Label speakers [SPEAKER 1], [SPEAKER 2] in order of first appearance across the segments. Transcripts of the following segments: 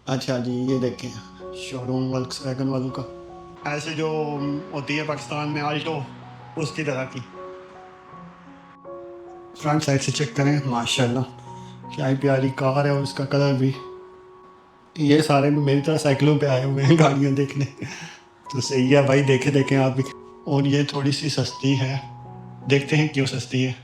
[SPEAKER 1] अच्छा जी, ये देखें शोरूम वोल्क्सवैगन वालों का। ऐसे जो होती है पाकिस्तान में आल्टो, उसकी तरह की। फ्रंट साइड से चेक करें, माशाल्लाह क्या ही प्यारी कार है और उसका कलर भी। ये सारे भी मेरी तरह साइकिलों पे आए हुए हैं गाड़ियाँ देखने। तो सही है भाई, देखे देखें आप भी। और ये थोड़ी सी सस्ती है, देखते हैं क्यों सस्ती है।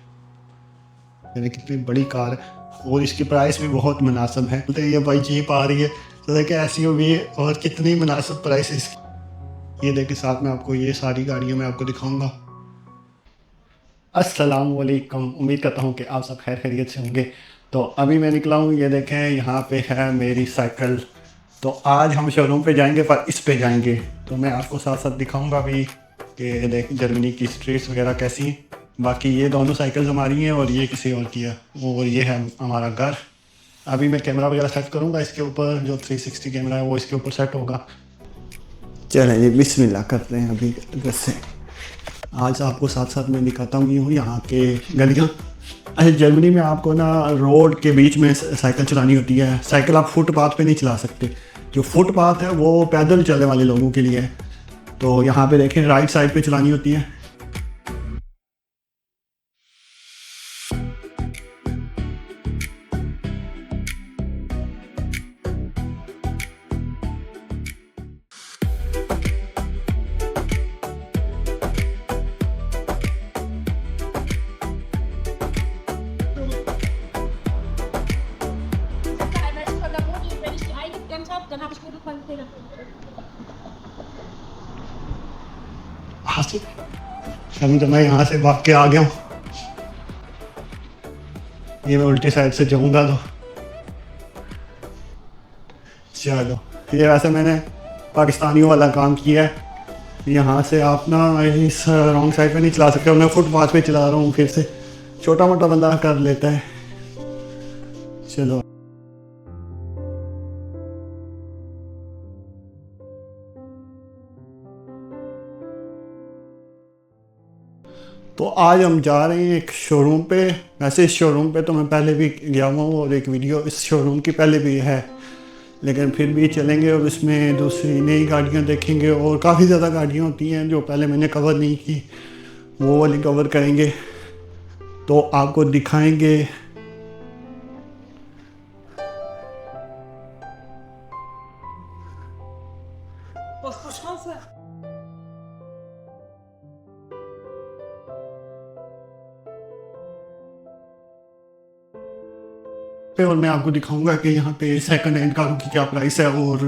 [SPEAKER 1] मैंने कितनी बड़ी कार है और इसकी प्राइस भी बहुत मुनासिब है। बोलते हैं ये भाई जीप आ रही है, तो देखें ऐसी हुई है और कितनी मुनासिब प्राइस है इसकी। ये देखें, साथ में आपको ये सारी गाड़ियाँ मैं आपको दिखाऊंगा। अस्सलाम वालेकुम, उम्मीद करता हूँ कि आप सब खैर खैरियत से होंगे। तो अभी मैं निकला हूँ, ये देखें यहाँ पे है मेरी साइकिल। तो आज हम शोरूम पे जाएंगे, पर इस पे जाएंगे तो मैं आपको साथ साथ दिखाऊंगा भी कि देख जर्मनी की स्ट्रीट्स वगैरह कैसी हैं। बाकी ये दोनों साइकिल्स हमारी हैं और ये किसी और की है, और ये है हमारा घर। अभी मैं कैमरा वगैरह सेट करूँगा इसके ऊपर, जो 360 कैमरा है वो इसके ऊपर सेट होगा। चलें जी, बिस्मिल्लाह करते हैं अभी घर से। आज आपको साथ साथ मैं दिखाता हूँ यूँ यहाँ के गलियाँ। अच्छा, जर्मनी में आपको ना रोड के बीच में साइकिल चलानी होती है। साइकिल आप फुटपाथ पे नहीं चला सकते। जो फुटपाथ है वो पैदल चलने वाले लोगों के लिए है। तो यहाँ पे देखें, राइट साइड पे चलानी होती है।
[SPEAKER 2] Teilweise von der Moni, wenn ich die eingescannt habe, dann habe ich gute Qualität.
[SPEAKER 1] हासिल, अभी तो मैं यहाँ से भाग के आ गया हूँ। ये मैं उल्टी साइड से जाऊँगा तो चलो। ये वैसे मैंने पाकिस्तानियों वाला काम किया है। यहाँ से आप ना इस रॉन्ग साइड पे नहीं चला सकते, मैं फुटपाथ पे चला रहा हूँ। फिर से छोटा मोटा बंदा कर लेता है। चलो, तो आज हम जा रहे हैं एक शोरूम पे। वैसे इस शोरूम पे तो मैं पहले भी गया हुआ हूँ और एक वीडियो इस शोरूम की पहले भी है, लेकिन फिर भी चलेंगे और इसमें दूसरी नई गाड़ियाँ देखेंगे। और काफ़ी ज़्यादा गाड़ियाँ होती हैं जो पहले मैंने कवर नहीं की, वो वाली कवर करेंगे तो आपको दिखाएंगे। और मैं आपको दिखाऊंगा कि यहाँ पे सेकंड हैंड कारों की क्या प्राइस है और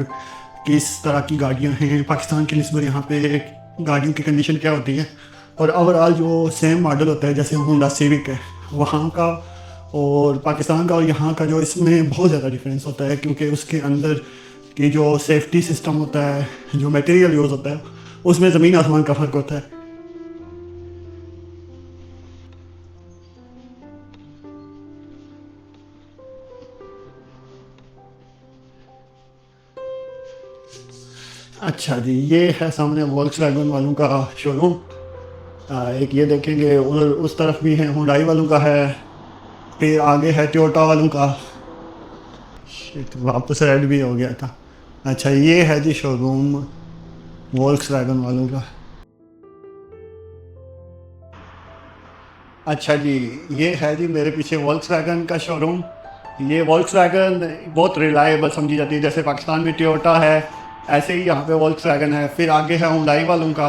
[SPEAKER 1] किस तरह की गाड़ियाँ हैं। पाकिस्तान की निस्बत यहाँ पे गाड़ियों की कंडीशन क्या होती है, और ओवरऑल जो सेम मॉडल होता है जैसे होंडा सिविक है वहाँ का और पाकिस्तान का और यहाँ का, जो इसमें बहुत ज़्यादा डिफरेंस होता है। क्योंकि उसके अंदर की जो सेफ्टी सिस्टम होता है, जो मटेरियल यूज़ होता है, उसमें ज़मीन आसमान का फ़र्क होता है। अच्छा जी, ये है सामने वॉल्क्सवैगन वालों का शोरूम। एक ये देखेंगे, उधर उस तरफ भी है हुंडई वालों का है, फिर आगे है टोयोटा वालों का। शिट, वापस रेड भी हो गया था। अच्छा, ये है जी शोरूम वॉल्क्सवैगन वालों का। अच्छा जी, ये है जी मेरे पीछे वॉल्क्सवैगन का शोरूम। ये वॉल्क्सवैगन बहुत रिलायबल समझी जाती है। जैसे पाकिस्तान में टोयोटा है, ऐसे ही यहाँ पे वॉल्क्सवैगन है। फिर आगे है हुंडई वालों का,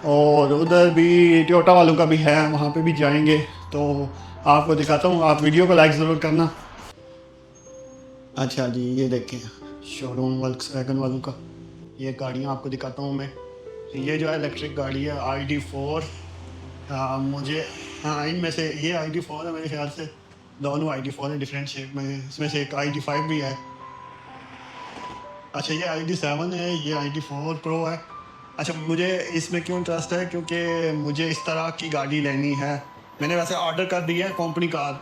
[SPEAKER 1] और उधर भी टोयोटा वालों का भी है, वहाँ पे भी जाएंगे तो आपको दिखाता हूँ। आप वीडियो को लाइक ज़रूर करना। अच्छा जी, ये देखें शोरूम वोल्क्सवैगन वालों का। ये गाड़ियाँ आपको दिखाता हूँ मैं। ये जो है इलेक्ट्रिक गाड़ी है ID4। मुझे, हाँ, इनमें से ये ID4 है मेरे ख्याल से। दोनों ID4 है डिफरेंट शेप में, इसमें से एक ID5 भी है। अच्छा, ये ID7 है, ये ID4 Pro है। अच्छा, मुझे इसमें क्यों इंटरेस्ट है, क्योंकि मुझे इस तरह की गाड़ी लेनी है। मैंने वैसे ऑर्डर कर दी है कंपनी कार,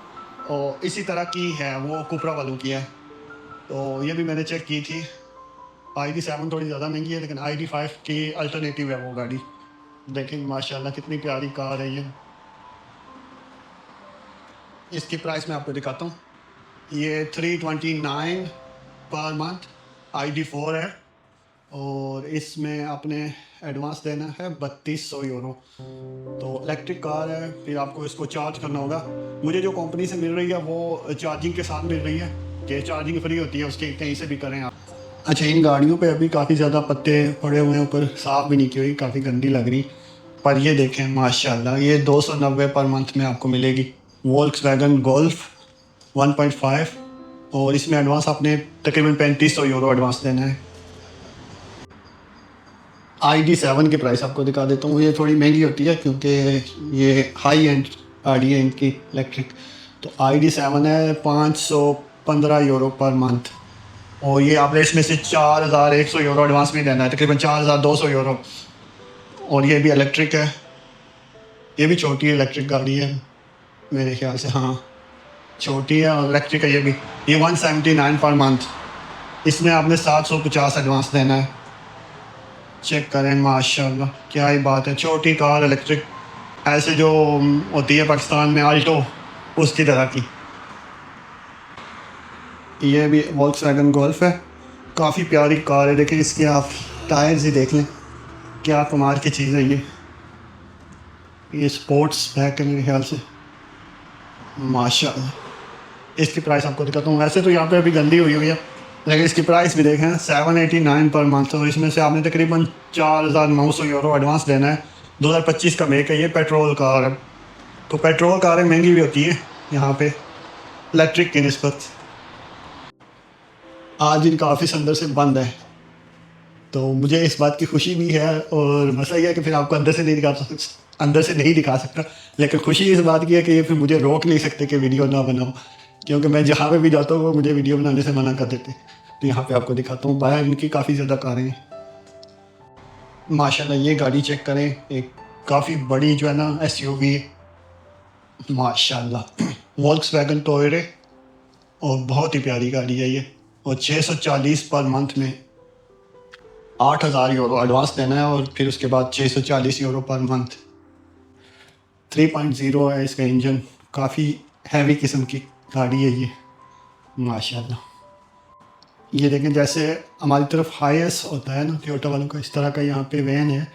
[SPEAKER 1] और इसी तरह की है, वो कुपरा वालों की है। तो ये भी मैंने चेक की थी। ID7 थोड़ी ज़्यादा महंगी है, लेकिन ID5 की अल्टरनेटिव है वो गाड़ी। देखें माशाल्लाह कितनी प्यारी कार है ये। इसकी प्राइस मैं आपको दिखाता हूँ। ये 329 पर मंथ। ID4 है और इसमें आपने एडवांस देना है 3200 यूरो। तो इलेक्ट्रिक कार है, फिर आपको इसको चार्ज करना होगा। मुझे जो कंपनी से मिल रही है वो चार्जिंग के साथ मिल रही है कि चार्जिंग फ्री होती है उसके, कहीं से भी करें आप। अच्छा, इन गाड़ियों पे अभी काफ़ी ज़्यादा पत्ते पड़े हुए हैं, ऊपर साफ़ भी नहीं की हुई, काफ़ी गंदी लग रही। पर ये देखें माशाल्लाह, ये 290 पर मंथ में आपको मिलेगी। वोल्क्सवैगन गोल्फ 1.5 और इसमें एडवांस आपने तकरीबन 3500 यूरो एडवांस देना है। ID7 की प्राइस आपको दिखा देता हूँ। ये थोड़ी महंगी होती है क्योंकि ये हाई एंड गाड़ी है इनकी इलेक्ट्रिक। तो ID7 है 515 यूरो पर मंथ और ये आपने इसमें से 4100 यूरो एडवांस में देना है, तकरीबन 4200 यूरो। और ये भी इलेक्ट्रिक है, ये भी छोटी इलेक्ट्रिक गाड़ी है मेरे ख्याल से, हाँ छोटी है और इलेक्ट्रिक है ये भी। ये 179 पर मंथ, इसमें आपने 750 एडवांस देना है। चेक करें माशाल्लाह, क्या ही बात है, छोटी कार इलेक्ट्रिक, ऐसे जो होती है पाकिस्तान में आल्टो उसकी तरह की। ये भी वोल्क्सवैगन गोल्फ है, काफ़ी प्यारी कार है। देखिए इसके आप टायर्स ही देख लें, क्या कमाल की चीज़ है ये स्पोर्ट्स बैक है मेरे ख्याल से, माशाल्लाह। इसकी प्राइस आपको दिखाता हूँ। वैसे तो यहाँ पे अभी गंदी हुई हुई है, लेकिन इसकी प्राइस भी देखें 789 पर मंथ और इसमें से आपने तकरीबन 4900 यूरो एडवांस देना है। 2025 का मेक है, ये पेट्रोल कार है। तो पेट्रोल कारें महंगी भी होती हैं यहाँ पे इलेक्ट्रिक की निस्बत। आज इनका ऑफिस अंदर से बंद है, तो मुझे इस बात की खुशी भी है और मसला यह है कि फिर आपको अंदर से नहीं दिखा सकता। लेकिन खुशी इस बात की है कि ये फिर मुझे रोक नहीं सकते कि वीडियो ना बनाओ, क्योंकि मैं जहाँ पे भी जाता हूँ वो मुझे वीडियो बनाने से मना कर देते। तो यहाँ पे आपको दिखाता हूँ, बाहर इनकी काफ़ी ज़्यादा कारें हैं माशाल्लाह। ये गाड़ी चेक करें, एक काफ़ी बड़ी जो है ना SUV माशाल्लाह, वोल्क्सवैगन टोयोटा और बहुत ही प्यारी गाड़ी है ये। और 640 पर मंथ में 8000 यूरो एडवांस देना है और फिर उसके बाद 640 यूरो पर मंथ। 3.0 है इसका इंजन, काफ़ी हैवी किस्म की गाड़ी है ये माशाल्लाह। ये देखें, जैसे हमारी तरफ हाईएस होता है ना टोयोटा वालों का, इस तरह का यहाँ पे वैन है,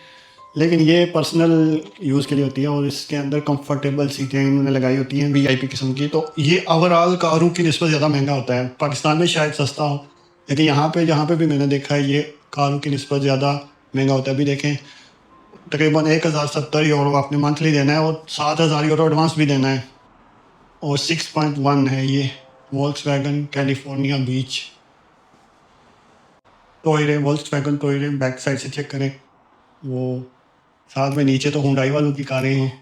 [SPEAKER 1] लेकिन ये पर्सनल यूज़ के लिए होती है और इसके अंदर कंफर्टेबल सीटें इन्होंने लगाई होती हैं VIP किस्म की। तो ये ओवरऑल कारों की निस्बत ज़्यादा महंगा होता है। पाकिस्तान में शायद सस्ता हो, लेकिन यहाँ पे जहाँ पे भी मैंने देखा है ये कारों की निस्बत ज़्यादा महंगा होता है। अभी देखें तकरीबन 1070 यूरो आपने मंथली देना है और 7000 यूरो एडवांस भी देना है। और 6.1 है ये Volkswagen California beach Toyota. Volkswagen Toyota back side से चेक करें, वो साथ में नीचे तो हुंडई वालों की कारें हैं।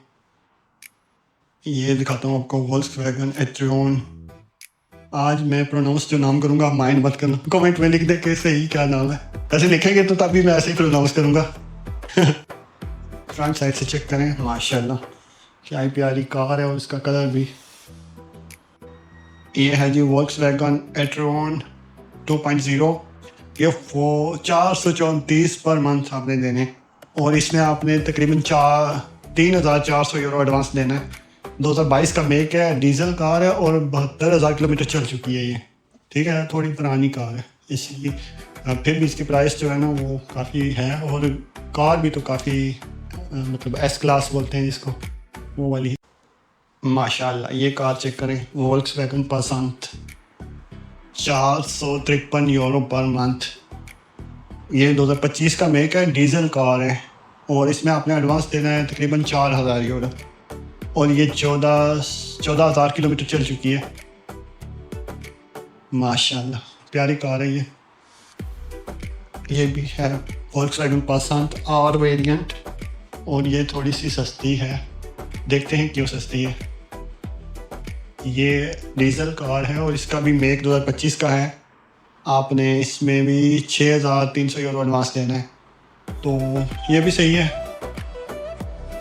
[SPEAKER 1] ये दिखाता हूँ आपको वोल्क्सवैगन एट्रियन। आज मैं प्रोनाउंस जो नाम करूँगा आप माइंड मत करना, कमेंट में लिख दे के सही क्या नाम है, ऐसे लिखेंगे तो तभी मैं ऐसे ही प्रोनाउंस करूँगा। फ्रंट साइड से चेक करें माशाल्लाह, क्या ही प्यारी कार है और इसका कलर भी। ये है जी वोल्क्सवैगन एट्रियन 2.0। ये 434 पर मंथ आपने देने और इसमें आपने तकरीबन 3400 यूरो एडवांस देना है। 2022 का मेक है, डीजल कार है और 72,000 किलोमीटर चल चुकी है ये, ठीक है, थोड़ी पुरानी कार है इसलिए। फिर भी इसकी प्राइस जो है ना वो काफ़ी है और कार भी तो काफ़ी मतलब S क्लास बोलते हैं जिसको, वो वाली माशाल्लाह। ये कार चेक करें, वोल्क्सवैगन पासांत 453 यूरो पर मंथ। ये 2025 का मेक है, डीजल कार है और इसमें आपने एडवांस देना है तकरीबन 4000 यूरो और ये 14,000 किलोमीटर चल चुकी है माशाल्लाह। प्यारी कार है ये भी है वोल्क्सवैगन पासांत R वेरिएंट और ये थोड़ी सी सस्ती है, देखते हैं क्यों सस्ती है। ये डीजल कार है और इसका भी मेक 2025 का है। आपने इसमें भी 6300 यूरो एडवांस देना है, तो ये भी सही है,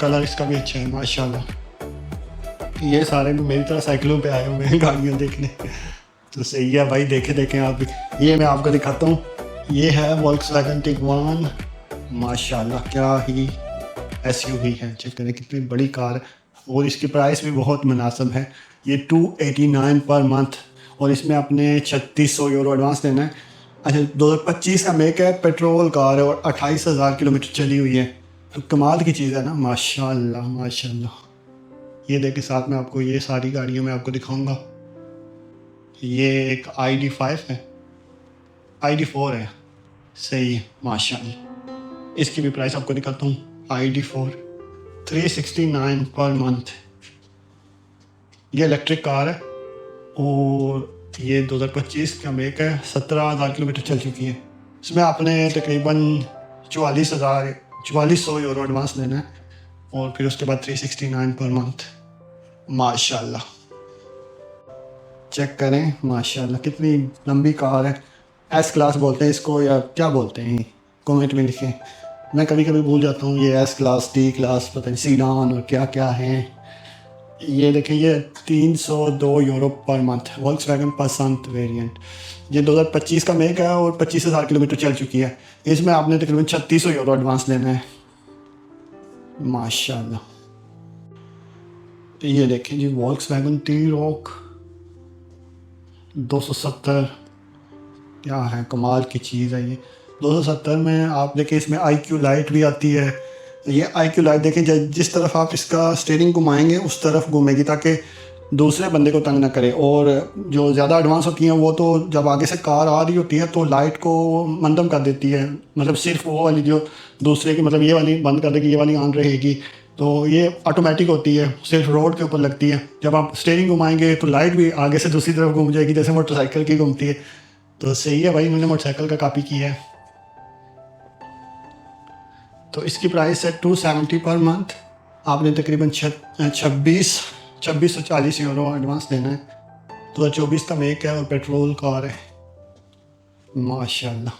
[SPEAKER 1] कलर इसका भी अच्छा है माशाल्लाह। ये सारे मेरी तरह साइकिलों पे आए हुए हैं गाड़ियाँ देखने, तो सही है भाई, देखें आप भी। ये मैं आपको दिखाता हूँ, ये है वोल्क्सवैगन टिगवान माशाल्लाह, क्या ही SUV है। चेक करें कितनी बड़ी कार है और इसकी प्राइस भी बहुत मुनासिब है। ये 289 पर मंथ और इसमें आपने 3600 यूरो एडवांस देना है अच्छा 2025 का मेक है, पेट्रोल कार है और 28,000 किलोमीटर चली हुई है। तो कमाल की चीज़ है ना, माशाल्लाह माशाल्लाह। ये देखिए साथ में आपको ये सारी गाड़ियाँ मैं आपको दिखाऊंगा। ये एक ID5 है, ID4 है, सही है माशाल्लाह। इसकी भी प्राइस आपको दिखाता हूँ। ID4 369 per month. ये इलेक्ट्रिक कार है और ये 2025 का मेक है, 17,000 किलोमीटर चल चुकी है। इसमें आपने तकरीबन 4400 यूरो एडवांस देना है और फिर उसके बाद 369 पर मंथ। माशाल्लाह, चेक करें माशाल्लाह कितनी लंबी कार है। एस क्लास बोलते हैं इसको या क्या बोलते हैं, कमेंट में लिखें। मैं कभी कभी भूल जाता हूँ ये एस क्लास, डी क्लास, पता नहीं सीडान और क्या क्या है। ये देखें, ये 302 euro per month, Volkswagen पासंत variant. ये 2025 का मेक है और 25,000 किलोमीटर चल चुकी है। इसमें आपने तकरीबन 3600 यूरो एडवांस देना है। माशाल्लाह। तो ये देखें जी, वॉल्क्सवैगन टी-रॉक 270, क्या है, कमाल की चीज़ है ये। 270 में आप देखें, इसमें IQ लाइट भी आती है। ये IQ लाइट देखें, जिस तरफ आप इसका स्टीयरिंग घुमाएंगे उस तरफ घूमेगी ताकि दूसरे बंदे को तंग ना करे। और जो ज़्यादा एडवांस होती हैं वो तो जब आगे से कार आ रही होती है तो लाइट को मंदम कर देती है, मतलब सिर्फ वो वाली जो दूसरे की, मतलब ये वाली बंद कर देगी, ये वाली ऑन रहेगी। तो ये ऑटोमेटिक होती है, सिर्फ रोड के ऊपर लगती है। जब आप स्टीयरिंग घुमाएंगे तो लाइट भी आगे से दूसरी तरफ घूम जाएगी, जैसे मोटरसाइकिल की घूमती है। तो सही है भाई, इन्होंने मोटरसाइकिल का कॉपी किया है। तो इसकी प्राइस है 270 पर मंथ। आपने तकरीबन 2640 यूरो एडवांस देना है। 2024 का मेक है और पेट्रोल कार है। माशाल्लाह,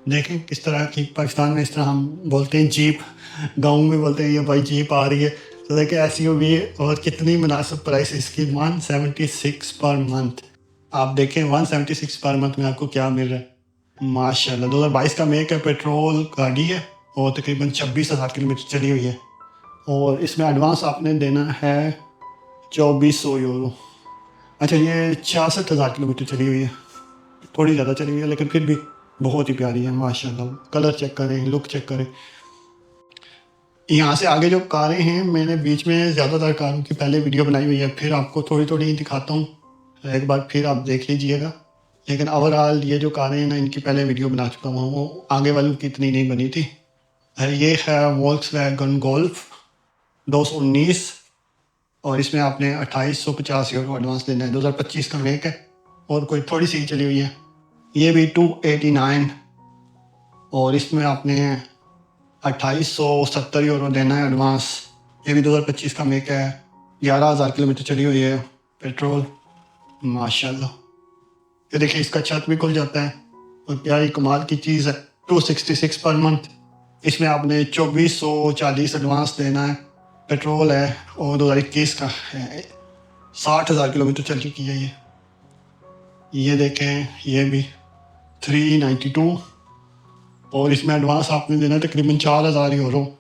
[SPEAKER 1] देखें किस तरह की, पाकिस्तान में इस तरह हम बोलते हैं जीप, गाँव में बोलते हैं ये भाई जीप आ रही है। तो देखें SUV और कितनी मुनासिब प्राइस है इसकी, 176 पर मंथ। आप देखें 176 पर मंथ में आपको क्या मिल रहा है। माशाल्लाह, 2022 का मेक है, पेट्रोल गाड़ी है और तकरीबन 26,000 किलोमीटर चली हुई है। और इसमें एडवांस आपने देना है 2400 यूरो। अच्छा, ये 66,000 किलोमीटर चली हुई है, थोड़ी ज़्यादा चली हुई है लेकिन फिर भी बहुत ही प्यारी है माशाल्लाह। कलर चेक करें, लुक चेक करें। यहाँ से आगे जो कारें हैं, मैंने बीच में ज़्यादातर कारों की पहले वीडियो बनाई हुई है, फिर आपको थोड़ी थोड़ी दिखाता हूँ, एक बार फिर आप देख लीजिएगा। लेकिन ओवरऑल ये जो कारें हैं ना, इनकी पहले वीडियो बना चुका हूँ, वो आगे वालों की इतनी नहीं बनी थी। ये है वॉल्क्सवैगन गोल्फ 219 और इसमें आपने 2850 यूरो एडवांस देना है। 2025 का मेक है और कोई थोड़ी सी चली हुई है। ये भी 289 और इसमें आपने 2870 यूरो देना है एडवांस। ये भी 2025 का मेक है, 11,000 किलोमीटर चली हुई है, पेट्रोल। माशाल्लाह, ये देखिए इसका छत भी खुल जाता है और क्या ही कमाल की चीज़ है। 266 पर मंथ। इसमें आपने 2440 एडवांस देना है, पेट्रोल है और 2021 का है। 60,000 किलोमीटर चल चुकी है ये देखें, ये भी 392 और इसमें एडवांस आपने देना है तकरीबन 4,000 यूरो।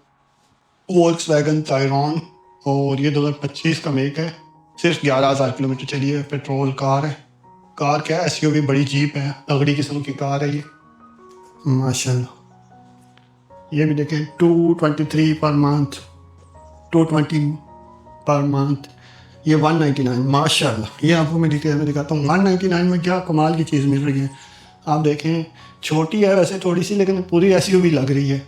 [SPEAKER 1] वॉल्क्सवैगन टायरॉन और ये 2025 का मेक है, सिर्फ 11,000 किलोमीटर चली है, पेट्रोल कार है। कार क्या है, SUV बड़ी जीप है, तगड़ी किस्म की कार है ये माशाल्लाह। ये भी देखें 223 पर मंथ, 220 पर मंथ। ये 199 माशाल्लाह। ये आपको मैं डिटेल में दिखाता हूँ। 199 में क्या कमाल की चीज़ मिल रही है। आप देखें, छोटी है वैसे थोड़ी सी, लेकिन पूरी SUV लग रही है।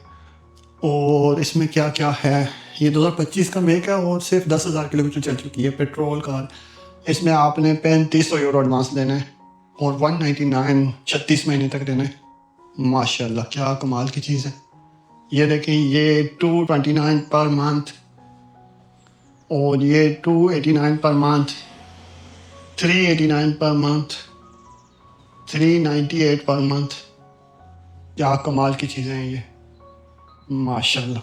[SPEAKER 1] और इसमें क्या क्या है, ये 2025 का मेक है और सिर्फ 10,000 किलोमीटर चल चुकी है, पेट्रोल कार। इसमें आपने 3500 यूरो एडवांस देना है और 199 36 महीने तक देना है। माशाल्लाह, क्या कमाल की चीज़ है। ये देखें, ये 229 पर मंथ और ये 289 per month, 389 per month, 398 per month. क्या कमाल की चीज़ें हैं ये माशाल्लाह।